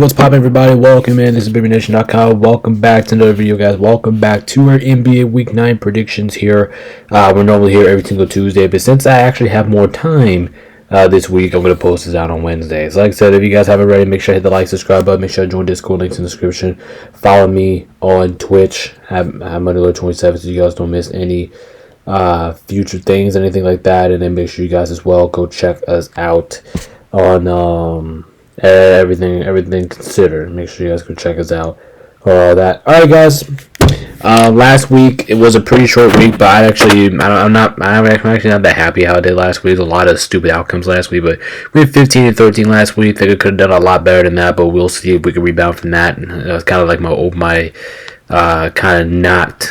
what's poppin', everybody? Welcome in. This is BabyNation.com. Welcome back to another video, guys. Welcome back to our NBA Week 9 predictions here. We're normally here every single Tuesday, but since I actually have more time this week, I'm going to post this out on Wednesdays. Like I said, if you guys haven't already, make sure to hit the like, subscribe button. Make sure to join Discord. Links in the description. Follow me on Twitch. I'm Underlord27 so you guys don't miss any future things, anything like that. And then make sure you guys as well go check us out on everything considered. Make sure you guys go check us out for all that. All right, guys. Last week it was a pretty short week, but I'm actually not that happy how I did last week. There's a lot of stupid outcomes last week, but we had 15 and 13 last week. I think I could have done a lot better than that, but we'll see if we can rebound from that. And it was kind of like my kind of not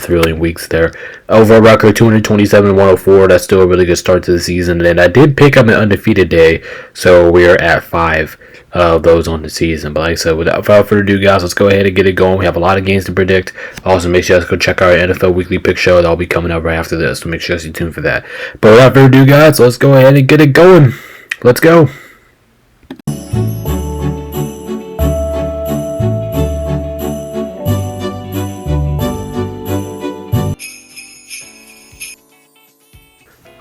thrilling weeks there. Over record 227-104. That's still a really good start to the season. And I did pick up an undefeated day, so we are at 5 of those on the season. But like I said, without further ado, guys, let's go ahead and get it going. We have a lot of games to predict. Also, make sure you guys go check out our NFL Weekly Pick Show. That'll be coming up right after this, so make sure you stay tuned for that. But without further ado, guys, let's go ahead and get it going. Let's go.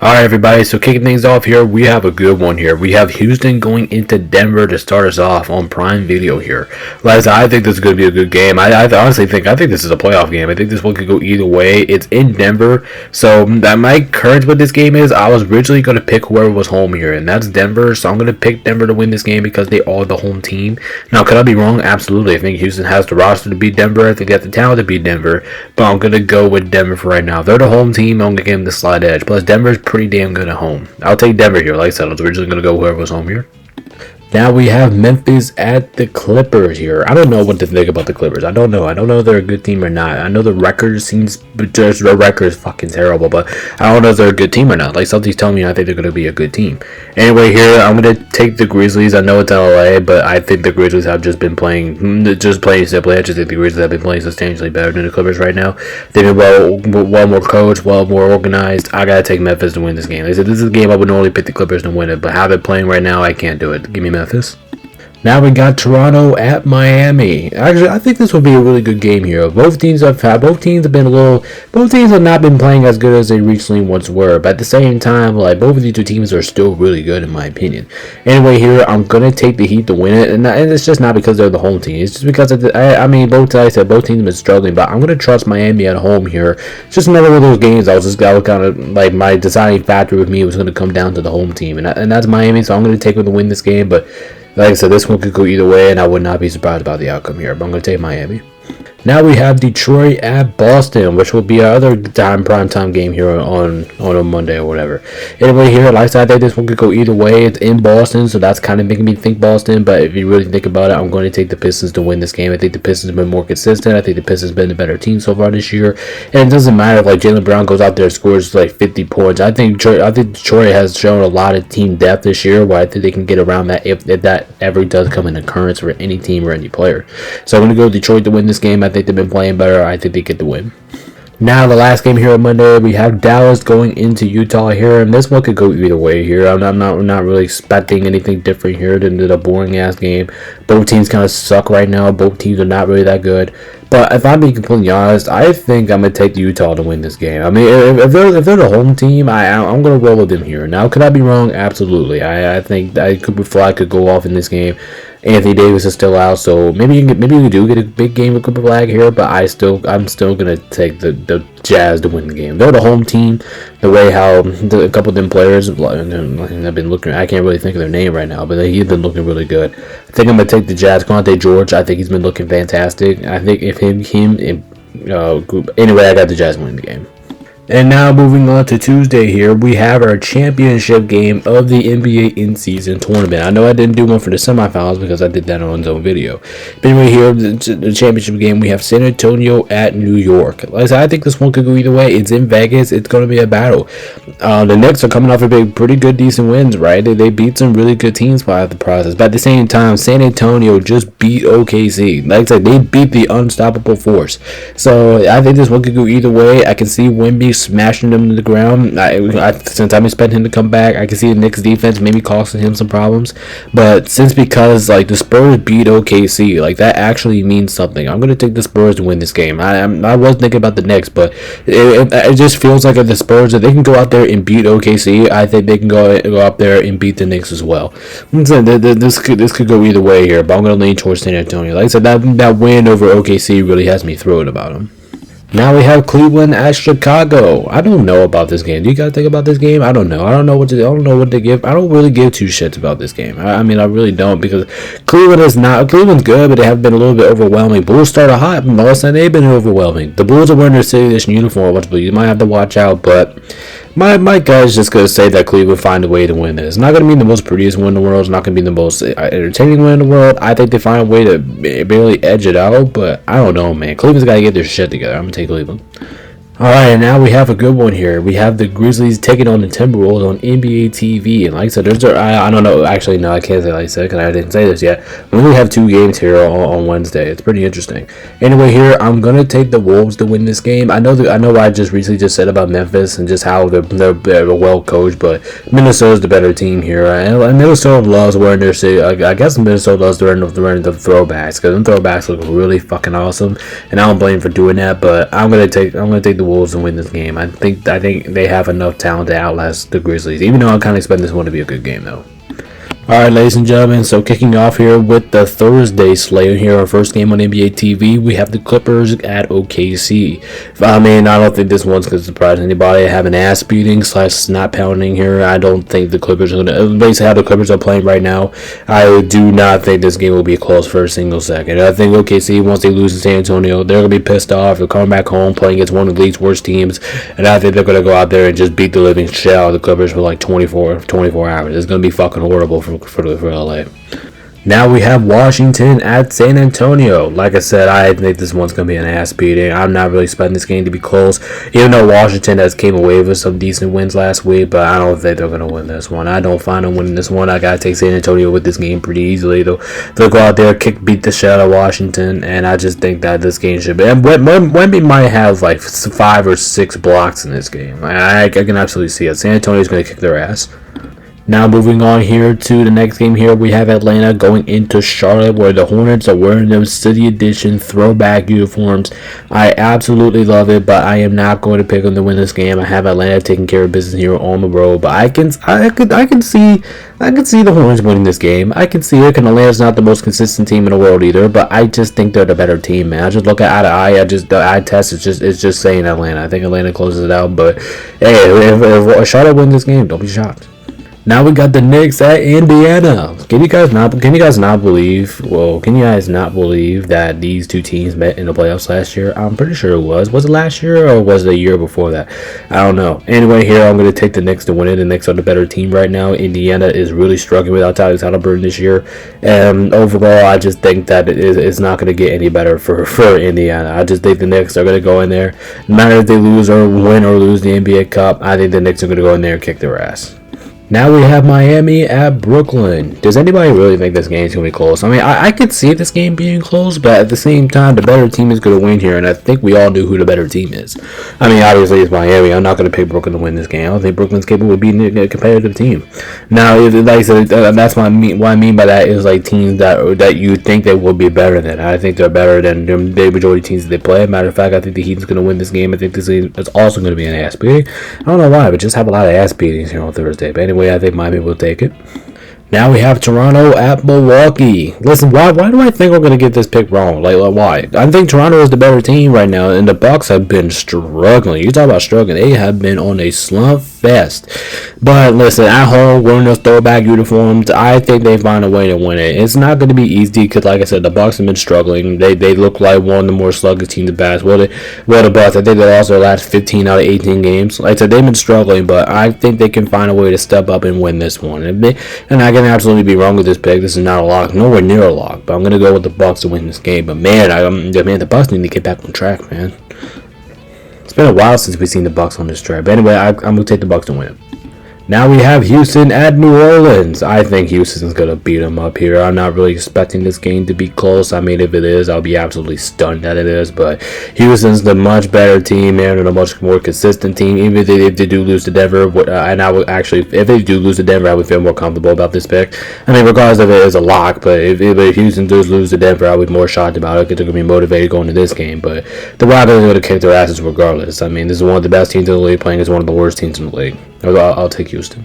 Alright, everybody, so kicking things off here, we have a good one here. We have Houston going into Denver to start us off on Prime Video here. Like I think this is going to be a good game. I honestly think this is a playoff game. I think this one could go either way. It's in Denver, so my current with this game is I was originally going to pick whoever was home here, and that's Denver, so I'm going to pick Denver to win this game because they are the home team. Now, could I be wrong? Absolutely. I think Houston has the roster to beat Denver. I think they have the talent to beat Denver, but I'm going to go with Denver for right now. They're the home team. I'm going to give them the slight edge. Plus, Denver's pretty damn good at home. I'll take Denver here. Like I said, I was originally going to go whoever was home here. Now we have Memphis at the Clippers here. I don't know what to think about the Clippers. I don't know if they're a good team or not. I know the record is fucking terrible, but I don't know if they're a good team or not. Like something's telling me I think they're going to be a good team. Anyway, here I'm going to take the Grizzlies. I know it's LA, but I think the Grizzlies have just been playing simply. I just think the Grizzlies have been playing substantially better than the Clippers right now. They've been well more coached, well more organized. I got to take Memphis to win this game. They said this is a game I would normally pick the Clippers to win it, but how they're playing right now, I can't do it. Give me Memphis. Now we got Toronto at Miami. Actually, I think this will be a really good game here. Both teams have not been playing as good as they recently once were. But at the same time, like both of these two teams are still really good in my opinion. Anyway, here I'm gonna take the Heat to win it, and it's just not because they're the home team. It's just because both teams have been struggling. But I'm gonna trust Miami at home here. It's just another one of those games. I was kind of like my deciding factor with me was gonna come down to the home team, and that's Miami. So I'm gonna take them to win this game, but. Like I said, this one could go either way, and I would not be surprised about the outcome here. But I'm going to take Miami. Now we have Detroit at Boston, which will be our other primetime game here on a Monday or whatever. Anyway, here, like I said, I think this one could go either way. It's in Boston, so that's kind of making me think Boston. But if you really think about it, I'm going to take the Pistons to win this game. I think the Pistons have been more consistent. I think the Pistons have been the better team so far this year. And it doesn't matter if like Jaylen Brown goes out there and scores like 50 points. I think Detroit has shown a lot of team depth this year, where I think they can get around that if that ever does come an occurrence for any team or any player. So I'm going to go Detroit to win this game. I think they've been playing better. I think they get the win. Now the last game here on Monday, we have Dallas going into Utah here, and this one could go either way here. I'm not really expecting anything different here than the boring ass game. Both teams kind of suck right now. Both teams are not really that good. But if I'm being completely honest, I think I'm gonna take Utah to win this game. I mean, if they're the home team, I'm gonna roll with them here. Now, could I be wrong? Absolutely. I think that Cooper Flag could go off in this game. Anthony Davis is still out, so maybe you do get a big game with Cooper Flag here. But I'm still gonna take the Jazz to win the game. They're the home team. The way how a couple of them players have been looking, I can't really think of their name right now, but he's been looking really good. I think I'm gonna take the Jazz. Quante George, I think he's been looking fantastic. I think if anyway, I got the Jazz winning the game. And now moving on to Tuesday here, we have our championship game of the NBA in-season tournament. I know I didn't do one for the semifinals because I did that on its own video. But anyway, here, the championship game, we have San Antonio at New York. Like I said, I think this one could go either way. It's in Vegas. It's going to be a battle. The Knicks are coming off a pretty good, decent wins, right? They beat some really good teams by the process. But at the same time, San Antonio just beat OKC. Like I said, they beat the unstoppable force. So I think this one could go either way. I can see Wemby smashing them to the ground. Since I'm expecting him to come back, I can see the Knicks defense maybe costing him some problems. But because like the Spurs beat OKC, like that actually means something. I'm gonna take the Spurs to win this game. I was thinking about the Knicks, but it just feels like if the Spurs, if they can go out there and beat OKC, I think they can go up there and beat the Knicks as well. So this could go either way here, but I'm gonna lean towards San Antonio. Like I said, that win over OKC really has me thrilled about them. Now we have Cleveland at Chicago. I don't know about this game. Do you guys think about this game? I don't know. I don't know what to give. I don't really give two shits about this game. I mean, I really don't, because Cleveland's good, but they have been a little bit overwhelming. Bulls started hot, but all of a sudden they've been overwhelming. The Bulls are wearing their City Edition uniform, but you might have to watch out. But my guy's just gonna say that Cleveland find a way to win this. It's not gonna be the most prettiest win in the world. It's not gonna be the most entertaining win in the world. I think they find a way to barely edge it out, but I don't know, man. Cleveland's gotta get their shit together. I'm gonna take Cleveland. Alright, and now we have a good one here. We have the Grizzlies taking on the Timberwolves on NBA TV. And like I said, I don't know. Actually, no, I can't say like I said because I didn't say this yet. We only have 2 games here on Wednesday. It's pretty interesting. Anyway, here, I'm going to take the Wolves to win this game. I know I just recently said about Memphis and just how they're well coached, but Minnesota's the better team here. And Minnesota loves wearing their city. I guess Minnesota loves wearing the throwbacks, because them throwbacks look really fucking awesome. And I don't blame them for doing that, but I'm going to take the Wolves and win this game. I think they have enough talent to outlast the Grizzlies, even though I kind of expect this one to be a good game though. Alright, ladies and gentlemen, so kicking off here with the Thursday slate here, our first game on NBA TV, we have the Clippers at OKC. I mean, I don't think this one's going to surprise anybody. I have an ass beating / snot pounding here. I don't think the Clippers are going to, basically how the Clippers are playing right now, I do not think this game will be close for a single second. I think OKC, once they lose to San Antonio, they're going to be pissed off. They're coming back home, playing against one of the league's worst teams, and I think they're going to go out there and just beat the living shit out of the Clippers for like 24 hours. It's going to be fucking horrible for LA. Now we have Washington at San Antonio. Like I said, I think this one's going to be an ass beating. I'm not really expecting this game to be close, even though Washington has came away with some decent wins last week, but I don't think they're going to win this one. I don't find them winning this one. I got to take San Antonio with this game pretty easily. They'll go out there, beat the shit out of Washington, and I just think that this game should be. And Wemby might have like 5 or 6 blocks in this game. I can absolutely see it. San Antonio's going to kick their ass. Now moving on here to the next game here, we have Atlanta going into Charlotte, where the Hornets are wearing them City Edition throwback uniforms. I absolutely love it, but I am not going to pick them to win this game. I have Atlanta taking care of business here on the road, but I can see the Hornets winning this game. I can see it, and Atlanta's not the most consistent team in the world either, but I just think they're the better team, man. I just look at eye to eye. The eye test is just saying Atlanta. I think Atlanta closes it out, but hey, if Charlotte wins this game, don't be shocked. Now we got the Knicks at Indiana. Can you guys not believe that these two teams met in the playoffs last year? I'm pretty sure it was. Was it last year or was it the year before that? I don't know. Anyway, here I'm going to take the Knicks to win it. The Knicks are the better team right now. Indiana is really struggling without Tyrese Haliburton this year. And overall, I just think that it's not going to get any better for Indiana. I just think the Knicks are going to go in there. No matter if they lose or win or lose the NBA Cup, I think the Knicks are going to go in there and kick their ass. Now we have Miami at Brooklyn. Does anybody really think this game is going to be close? I mean, I could see this game being close, but at the same time, the better team is going to win here, and I think we all knew who the better team is. I mean, obviously, it's Miami. I'm not going to pick Brooklyn to win this game. I don't think Brooklyn's capable of beating a competitive team. Now, like I said, that's what I mean by that is like teams that you think they will be better than. I think they're better than the majority teams that they play. Matter of fact, I think the Heat's going to win this game. I think this game is also going to be an ass beating. I don't know why, but just have a lot of ass beatings here on Thursday. But anyway, I think Miami will take it. Now we have Toronto at Milwaukee. Listen, why do I think we're going to get this pick wrong? Like, why? I think Toronto is the better team right now, and the Bucks have been struggling. You talk about struggling. They have been on a slump fest. But listen, at home, wearing those throwback uniforms, I think they find a way to win it. It's not going to be easy because, like I said, the Bucks have been struggling. They look like one of the more sluggish teams in the past. Well, the Bucks, I think they lost their last 15 out of 18 games. Like I said, they've been struggling, but I think they can find a way to step up and win this one. And I can absolutely be wrong with this pick. This is not a lock, nowhere near a lock. But I'm going to go with the Bucks to win this game. But man, the Bucks need to get back on track, man. It's been a while since we've seen the Bucks on this track. But anyway, I'm going to take the Bucks to win it. Now we have Houston at New Orleans. I think Houston's going to beat them up here. I'm not really expecting this game to be close. I mean, if it is, I'll be absolutely stunned that it is. But Houston's the much better team, man, and a much more consistent team. Even if they do lose to Denver, and I would actually, if they do lose to Denver, I would feel more comfortable about this pick. I mean, regardless of it is a lock, but if Houston does lose to Denver, I would be more shocked about it because they're going to be motivated going to this game. But the Raptors are going to kick their asses regardless. I mean, this is one of the best teams in the league playing as one of the worst teams in the league. I'll take Houston.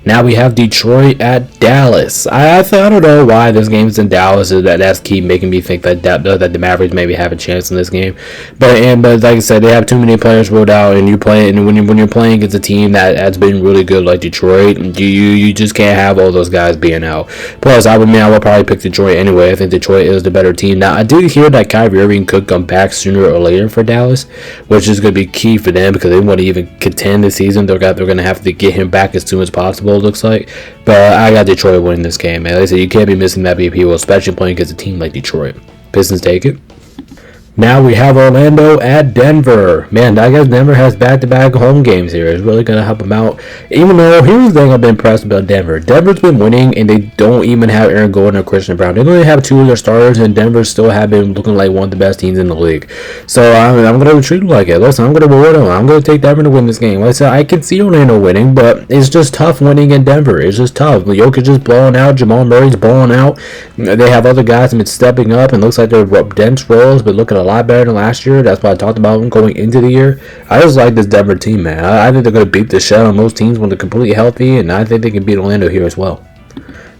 Now we have Detroit at Dallas. I don't know why this game's in Dallas. That's keep making me think that the Mavericks maybe have a chance in this game. But like I said, they have too many players ruled out, and when you're playing against a team that's been really good like Detroit, you just can't have all those guys being out. Plus, I would probably pick Detroit anyway. I think Detroit is the better team. Now I do hear that Kyrie Irving could come back sooner or later for Dallas, which is going to be key for them because they want to even contend this season. They're going to have to get him back as soon as possible. It looks like, but I got Detroit winning this game, man. Like I said, you can't be missing that BP, especially playing against a team like Detroit. Pistons take it. Now we have Orlando at Denver. Man, I guess Denver has back-to-back home games here. It's really going to help them out. Even though, here's the thing I've been impressed about Denver. Denver's been winning, and they don't even have Aaron Gordon or Christian Brown. They only have two of their starters, and Denver still have been looking like one of the best teams in the league. So I'm going to treat them like it. Listen, I'm going to reward them. I'm going to take Denver to win this game. Like I said, I can see Orlando winning, but it's just tough winning in Denver. It's just tough. Jokic is blowing out. Jamal Murray's blowing out. They have other guys that have been stepping up, and looks like their dense roles, but looking a lot better than last year. That's why I talked about them going into the year. I just like this Denver team, man. I think they're going to beat the shit on most teams when they're completely healthy, and I think they can beat Orlando here as well.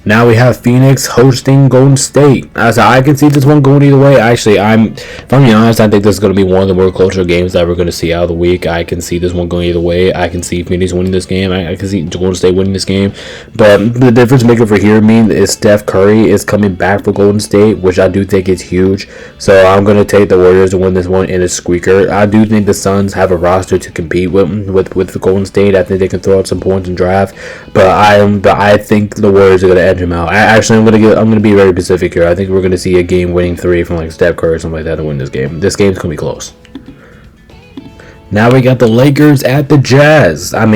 Now we have Phoenix hosting Golden State. I can see this one going either way. Actually, if I'm being honest, I think this is going to be one of the more closer games that we're going to see out of the week. I can see this one going either way. I can see Phoenix winning this game. I can see Golden State winning this game. But the difference maker for here is Steph Curry is coming back for Golden State, which I do think is huge. So I'm going to take the Warriors to win this one in a squeaker. I do think the Suns have a roster to compete with the Golden State. I think they can throw out some points and draft. But I think the Warriors are going to edge him out. I'm gonna be very specific here. I think we're gonna see a game-winning three from like Steph Curry or something like that to win this game. This game's gonna be close. Now we got the Lakers at the Jazz. I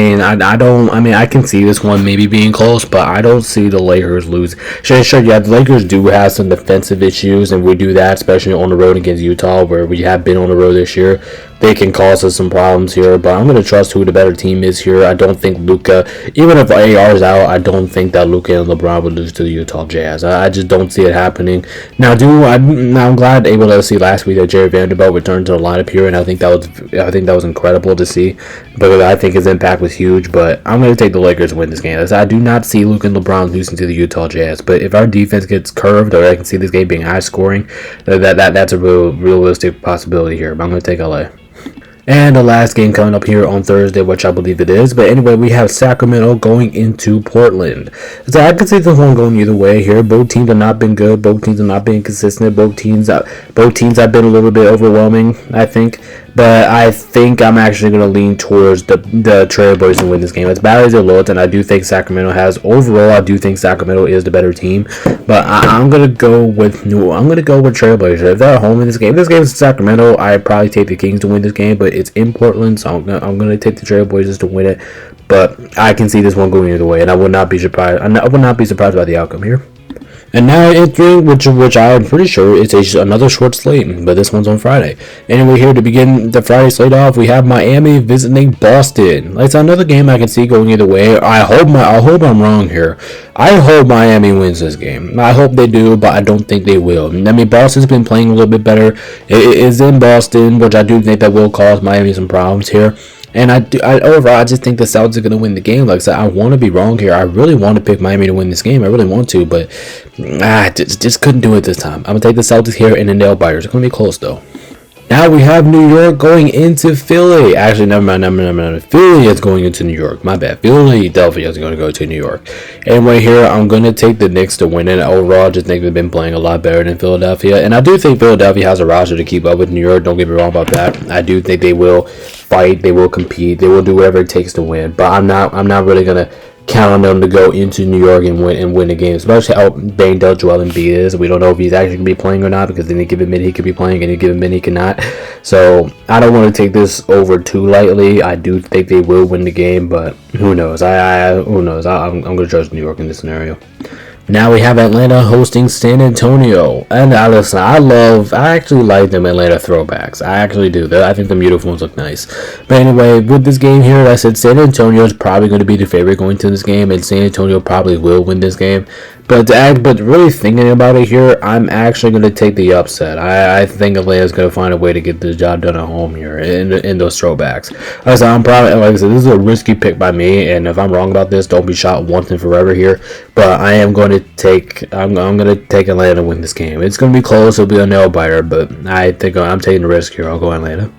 can see this one maybe being close, but I don't see the Lakers lose. Sure, yeah, the Lakers do have some defensive issues, and we do that, especially on the road against Utah, where we have been on the road this year. They can cause us some problems here, but I'm going to trust who the better team is here. I don't think Luka, even if AR is out, I don't think that Luka and LeBron would lose to the Utah Jazz. I just don't see it happening. Now, I'm glad able to see last week that Jerry Vanderbilt returned to the lineup here, and I think that was incredible to see. But I think his impact was huge. But I'm going to take the Lakers to win this game. I do not see Luka and LeBron losing to the Utah Jazz. But if our defense gets curved, or I can see this game being high scoring, that's a realistic possibility here. But I'm going to take LA. And the last game coming up here on Thursday, which I believe it is. But anyway, we have Sacramento going into Portland. So I can see this one going either way here. Both teams have not been good. Both teams have not been consistent. Both teams have been a little bit overwhelming, I think. But I think I'm actually going to lean towards the Trailblazers to win this game. As bad as they're low, and I do think Sacramento has. Overall, I do think Sacramento is the better team. But I'm going to go with Trailblazers. If they're at home in this game is Sacramento, I'd probably take the Kings to win this game. But it's in Portland, so I'm going to take the Trailblazers to win it. But I can see this one going either way, and I would not be surprised. I would not be surprised by the outcome here. And now it's which I'm pretty sure it's another short slate, but this one's on Friday. Anyway, here to begin the Friday slate off, we have Miami visiting Boston. It's another game I can see going either way. I hope I'm wrong here. I hope Miami wins this game. I hope they do, but I don't think they will. I mean, Boston's been playing a little bit better. It is in Boston, which I do think that will cause Miami some problems here. And overall, I just think the Celtics are going to win the game. Like I said, I want to be wrong here. I really want to pick Miami to win this game. I really want to, but just couldn't do it this time. I'm going to take the Celtics here and the nail biters. It's going to be close, though. Now we have New York going into Philly. Actually, never mind. Philly is going into New York. My bad. Philadelphia is going to go to New York. Anyway, here, I'm going to take the Knicks to win it. Overall, I just think they've been playing a lot better than Philadelphia. And I do think Philadelphia has a roster to keep up with New York. Don't get me wrong about that. I do think they will fight. They will compete. They will do whatever it takes to win. But I'm not really going to count on them to go into New York and win the game, especially how banged up Joel Embiid is. We don't know if he's actually going to be playing or not, because any given minute he could be playing, any given minute he cannot. So I don't want to take this over too lightly. I do think they will win the game, but who knows? Who knows? I'm going to trust New York in this scenario. Now we have Atlanta hosting San Antonio. And listen, I actually like them Atlanta throwbacks. I actually do. I think the uniforms look nice. But anyway, with this game here, I said San Antonio is probably going to be the favorite going to this game, and San Antonio probably will win this game. But really thinking about it here, I'm actually going to take the upset. I think Atlanta's going to find a way to get the job done at home here in those throwbacks. I'm probably, like I said, this is a risky pick by me, and if I'm wrong about this, don't be shot once and forever here. But I am going to take Atlanta to win this game. It's going to be close. It'll be a nail biter, but I think I'm taking the risk here. I'll go Atlanta.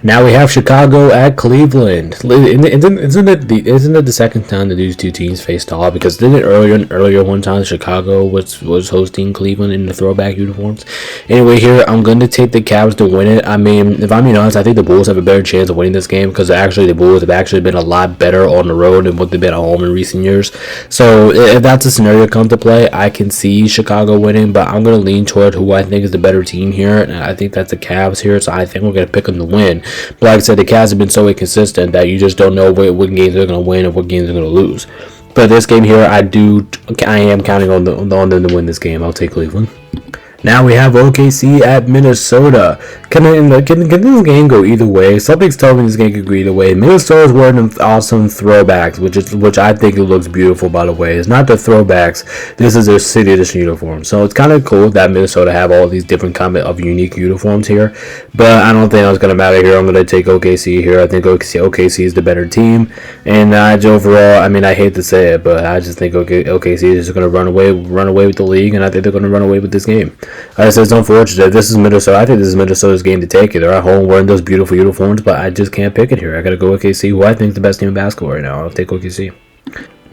Now we have Chicago at Cleveland. Isn't it the second time that these two teams faced off? Because didn't it earlier one time Chicago was hosting Cleveland in the throwback uniforms? Anyway, here I'm going to take the Cavs to win it. I mean, if I'm being honest, I think the Bulls have a better chance of winning this game, because actually the Bulls have actually been a lot better on the road than what they've been at home in recent years. So if that's a scenario come to play, I can see Chicago winning, but I'm going to lean toward who I think is the better team here, and I think that's the Cavs here. So I think we're going to pick them to win. But like I said, the Cavs have been so inconsistent that you just don't know what games they're going to win and what games they're going to lose. But this game here, I am counting on them to win this game. I'll take Cleveland. Now we have OKC at Minnesota. Can this game go either way? Something's telling me this game could go either way. Minnesota's wearing awesome throwbacks, which I think it looks beautiful, by the way. It's not the throwbacks. This is their city edition uniform. So it's kind of cool that Minnesota have all these different kind of unique uniforms here. But I don't think it's going to matter here. I'm going to take OKC here. I think OKC is the better team. And overall, I mean, I hate to say it, but I just think OKC is just going to run away with the league, and I think they're going to run away with this game. I said it's unfortunate. This is Minnesota. I think this is Minnesota's game to take it. They're at home wearing those beautiful uniforms, but I just can't pick it here. I got to go OKC, who I think is the best team in basketball right now. I'll take OKC.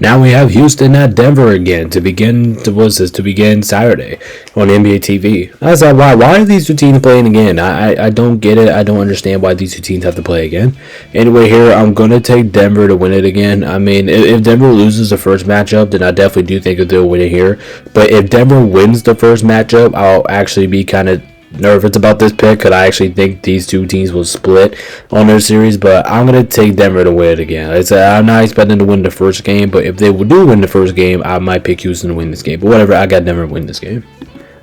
Now we have Houston at Denver again to begin Saturday on NBA TV. I said, why are these two teams playing again? I don't get it. I don't understand why these two teams have to play again. Anyway, here I'm going to take Denver to win it again. I mean, if Denver loses the first matchup, then I definitely do think that they'll win it here. But if Denver wins the first matchup, I'll actually be kind of nervous about this pick, because I actually think these two teams will split on their series. But I'm going to take Denver to win it again. I'm not expecting to win the first game, but if they do win the first game, I might pick Houston to win this game. But whatever, I got Denver to win this game.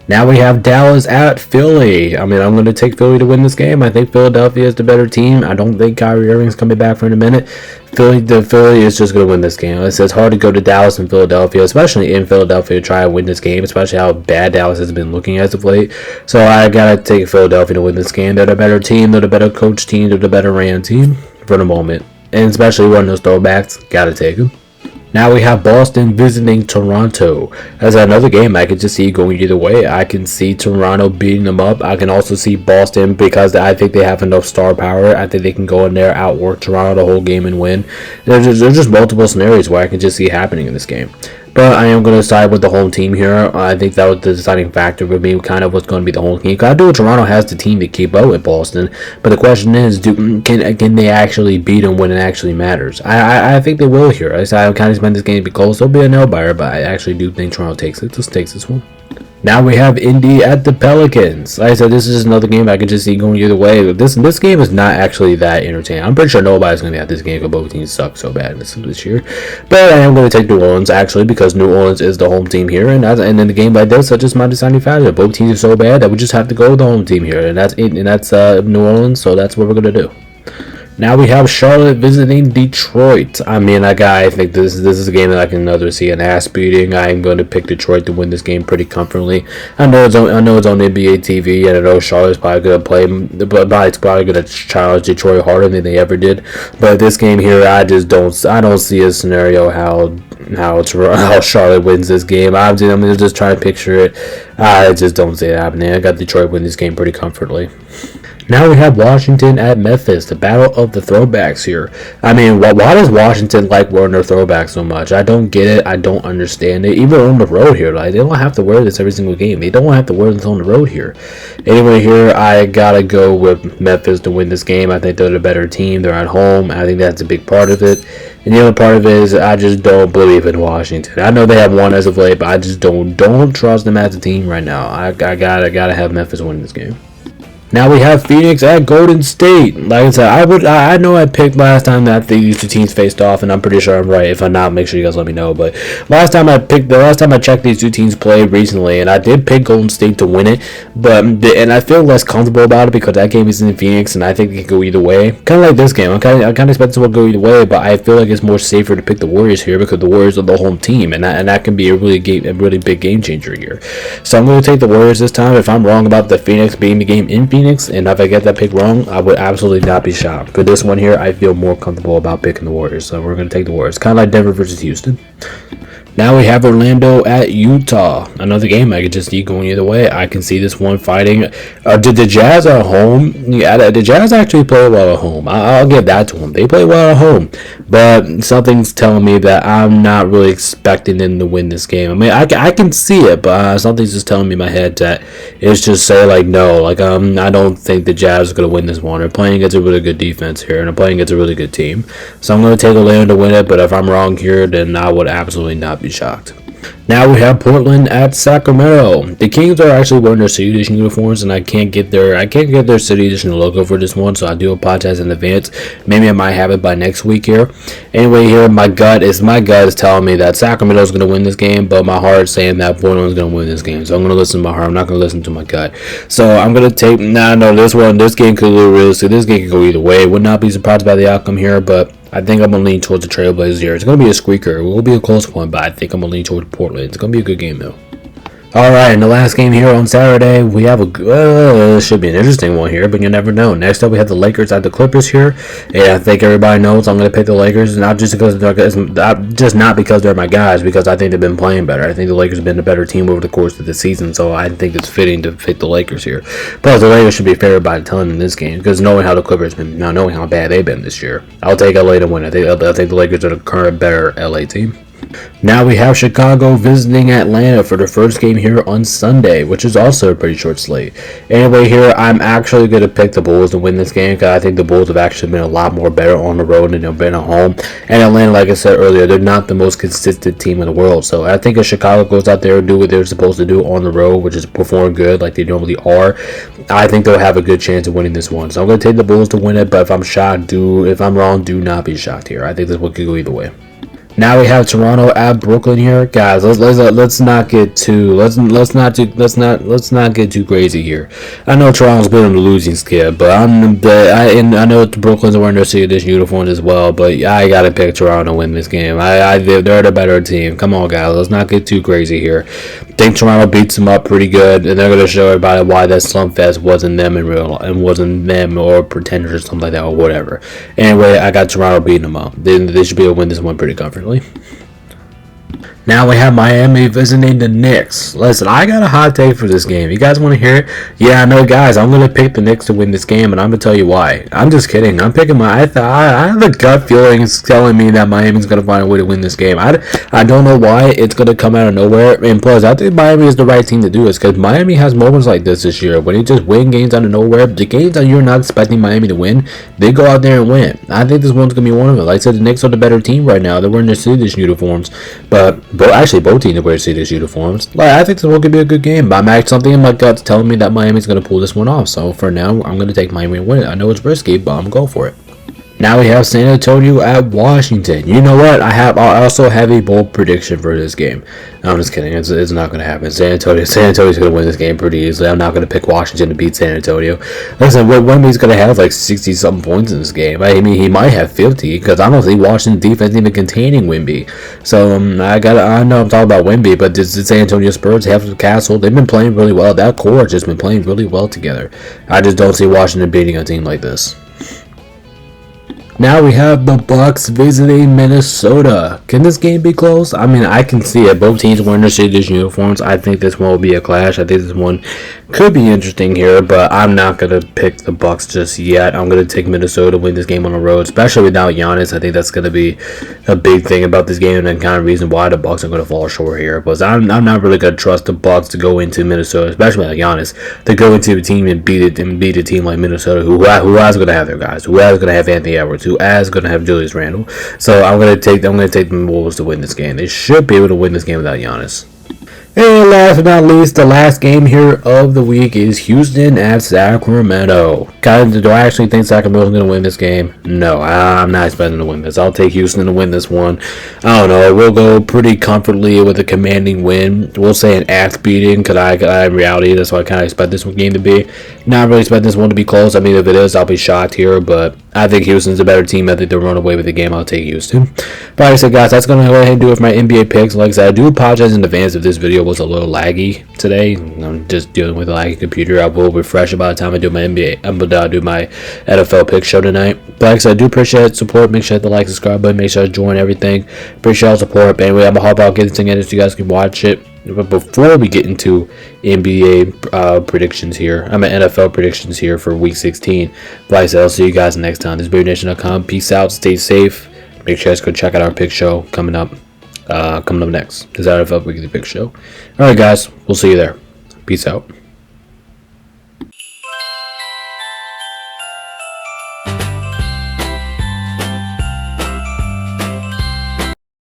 Now we have Dallas at Philly. I mean, I'm going to take Philly to win this game. I think Philadelphia is the better team. I don't think Kyrie Irving's coming back for in a minute. Philly is just going to win this game. It's hard to go to Dallas and Philadelphia, especially in Philadelphia, to try and win this game, especially how bad Dallas has been looking as of late. So I got to take Philadelphia to win this game. They're the better team. They're the better coach team. They're the better ran team for the moment. And especially one of those throwbacks, got to take them. Now we have Boston visiting Toronto. As another game I could just see going either way. I can see Toronto beating them up. I can also see Boston, because I think they have enough star power. I think they can go in there, outwork Toronto the whole game and win. There's just multiple scenarios where I can just see happening in this game. But I am going to side with the home team here. I think that was the deciding factor with me, kind of what's going to be the home team. Because I do Toronto has the team to keep up with Boston. But the question is, can they actually beat them when it actually matters? I think they will here. I kind of expect this game to be close. It'll be a nail biter, but I actually do think Toronto takes this one. Now we have Indy at the Pelicans. Like I said, this is another game I could just see going either way. This game is not actually that entertaining. I'm pretty sure nobody's going to be at this game, because both teams suck so bad this year. But I am going to take New Orleans, actually, because New Orleans is the home team here. And in a game like this, that's just my deciding factor. Both teams are so bad that we just have to go with the home team here. And that's it. And that's New Orleans, so that's what we're going to do. Now we have Charlotte visiting Detroit. I mean, I think this is a game that I can see an ass beating. I am going to pick Detroit to win this game pretty comfortably. I know it's on NBA TV, and I know Charlotte's probably going to play, but it's probably going to challenge Detroit harder than they ever did. But this game here, I don't see a scenario how Charlotte wins this game. I'm just trying to picture it. I just don't see it happening. I got Detroit win this game pretty comfortably. Now we have Washington at Memphis, the battle of the throwbacks here. I mean, why does Washington like wearing their throwbacks so much? I don't get it. I don't understand it. Even on the road here, like, they don't have to wear this every single game. They don't have to wear this on the road here. Anyway, here I gotta go with Memphis to win this game. I think they're the better team. They're at home. I think that's a big part of it. And the other part of it is I just don't believe in Washington. I know they have won as of late, but I just don't trust them as a team right now. I gotta have Memphis win this game. Now we have Phoenix at Golden State. Like I said, I know I picked last time that these two teams faced off, and I'm pretty sure I'm right. If I'm not, make sure you guys let me know. But last time I checked, these two teams played recently, and I did pick Golden State to win it. And I feel less comfortable about it because that game is in Phoenix, and I think it could go either way. Kind of like this game, I kind of expect it to go either way, but I feel like it's more safer to pick the Warriors here because the Warriors are the home team, and that can be a really big game changer here. So I'm going to take the Warriors this time. If I'm wrong about the Phoenix being the game in Phoenix, and if I get that pick wrong, I would absolutely not be shocked. For this one here, I feel more comfortable about picking the Warriors, so we're going to take the Warriors. Kind of like Denver versus Houston. Now we have Orlando at Utah. Another game I could just see going either way. I can see this one fighting. Did the Jazz at home? Yeah, the Jazz actually play well at home. I'll give that to them. They play well at home. But something's telling me that I'm not really expecting them to win this game. I mean, I can see it, but something's just telling me in my head that it's just say like no. Like I don't think the Jazz are going to win this one. They're playing against a really good defense here, and they're playing against a really good team. So I'm going to take Orlando to win it, but if I'm wrong here, then I would absolutely not be shocked. Now we have Portland at Sacramento. The Kings are actually wearing their city edition uniforms, and I can't get their city edition logo for this one, so I do apologize in advance. Maybe I might have it by next week here. Anyway, here my gut is telling me that Sacramento is going to win this game, but my heart is saying that Portland is going to win this game. So I'm going to listen to my heart. I'm not going to listen to my gut. So I'm going to take. This game could go realistic. This game could go either way. Would not be surprised by the outcome here, but I think I'm going to lean towards the Trailblazers here. It's going to be a squeaker. It will be a close one, but I think I'm going to lean towards Portland. It's going to be a good game, though. Alright, in the last game here on Saturday, we have should be an interesting one here, but you never know. Next up, we have the Lakers at the Clippers here, and I think everybody knows I'm going to pick the Lakers, not because they're my guys, because I think they've been playing better. I think the Lakers have been a better team over the course of the season, so I think it's fitting to pick the Lakers here. Plus, the Lakers should be favored by a ton in this game, because knowing how the Clippers been, now knowing how bad they've been this year, I'll take LA to win. I think the Lakers are the current better LA team. Now we have Chicago visiting Atlanta for the first game here on Sunday, which is also a pretty short slate. Anyway, here I'm actually going to pick the Bulls to win this game because I think the Bulls have actually been a lot more better on the road than they've been at home. And Atlanta, like I said earlier, they're not the most consistent team in the world. So I think if Chicago goes out there and do what they're supposed to do on the road, which is perform good like they normally are, I think they'll have a good chance of winning this one. So I'm going to take the Bulls to win it, but if I'm wrong, do not be shocked here. I think this one could go either way. Now we have Toronto at Brooklyn here, guys. Let's not get too crazy here. I know Toronto's been on the losing skid, but I know Brooklyn's wearing their city edition uniforms as well. But I gotta pick Toronto to win this game. They're the better team. Come on, guys. Let's not get too crazy here. I think Toronto beats them up pretty good, and they're gonna show everybody why that slump fest wasn't them in real, and wasn't them or pretenders or something like that or whatever. Anyway, I got Toronto beating them up. They should be able to win this one pretty comfortably. Now we have Miami visiting the Knicks. Listen, I got a hot take for this game. You guys want to hear it? Yeah, I know, guys. I'm going to pick the Knicks to win this game, and I'm going to tell you why. I'm just kidding. I'm picking I have a gut feeling it's telling me that Miami's going to find a way to win this game. I don't know why it's going to come out of nowhere. And plus, I think Miami is the right team to do this because Miami has moments like this year when they just win games out of nowhere. The games that you're not expecting Miami to win, they go out there and win. I think this one's going to be one of them. Like I said, the Knicks are the better team right now. They're wearing their Swedish uniforms, but both teams are wearing Swedish uniforms. Like, I think this one could be a good game, but something in my gut's telling me that Miami's going to pull this one off. So for now, I'm going to take Miami and win it. I know it's risky, but I'm going to go for it. Now we have San Antonio at Washington. You know what? I also have a bold prediction for this game. No, I'm just kidding. It's not going to happen. San Antonio's going to win this game pretty easily. I'm not going to pick Washington to beat San Antonio. Listen, Wemby's going to have like 60-something points in this game. I mean, he might have 50 because I don't see Washington defense even containing Wemby. So I know I'm talking about Wemby, but the San Antonio Spurs have the castle. They've been playing really well. That core has just been playing really well together. I just don't see Washington beating a team like this. Now we have the Bucks visiting Minnesota. Can this game be close? I mean, I can see it. Both teams wearing their city's uniforms. I think this one will be a clash. I think this one could be interesting here, but I'm not going to pick the Bucks just yet. I'm going to take Minnesota to win this game on the road, especially without Giannis. I think that's going to be a big thing about this game and kind of reason why the Bucks are going to fall short here. But I'm not really going to trust the Bucks to go into Minnesota, especially without Giannis, to go into a team and beat a team like Minnesota, who is going to have their guys, who is going to have Anthony Edwards, who is going to have Julius Randle. So I'm gonna take the Wolves to win this game. They should be able to win this game without Giannis. And last but not least, the last game here of the week is Houston at Sacramento. Do I actually think Sacramento's going to win this game? No, I'm not expecting to win this. I'll take Houston to win this one. I don't know. We'll go pretty comfortably with a commanding win. We'll say an ass beating, because in reality, that's what I kind of expect this game to be. Not really expect this one to be close. I mean, if it is, I'll be shocked here, but I think Houston's a better team. I think they'll run away with the game. I'll take Houston. But like I said, guys, that's going to go ahead and do it for my NBA picks. Like I said, I do apologize in advance if this video was a little laggy today. I'm just dealing with a laggy computer. I will refresh by the time I do my NBA. I'm going to do my NFL pick show tonight. But like I said, I do appreciate support. Make sure to hit the like, subscribe button. Make sure to join everything. Appreciate all support. But anyway, I'm going to hop out, get this thing in so you guys can watch it. But before we get into NBA predictions here, I'm at NFL predictions here for Week 16. Like I said, I'll see you guys next time. This is BeardNation.com. Peace out. Stay safe. Make sure you guys go check out our pick show coming up next. This is our NFL Weekly Pick Show. All right, guys. We'll see you there. Peace out.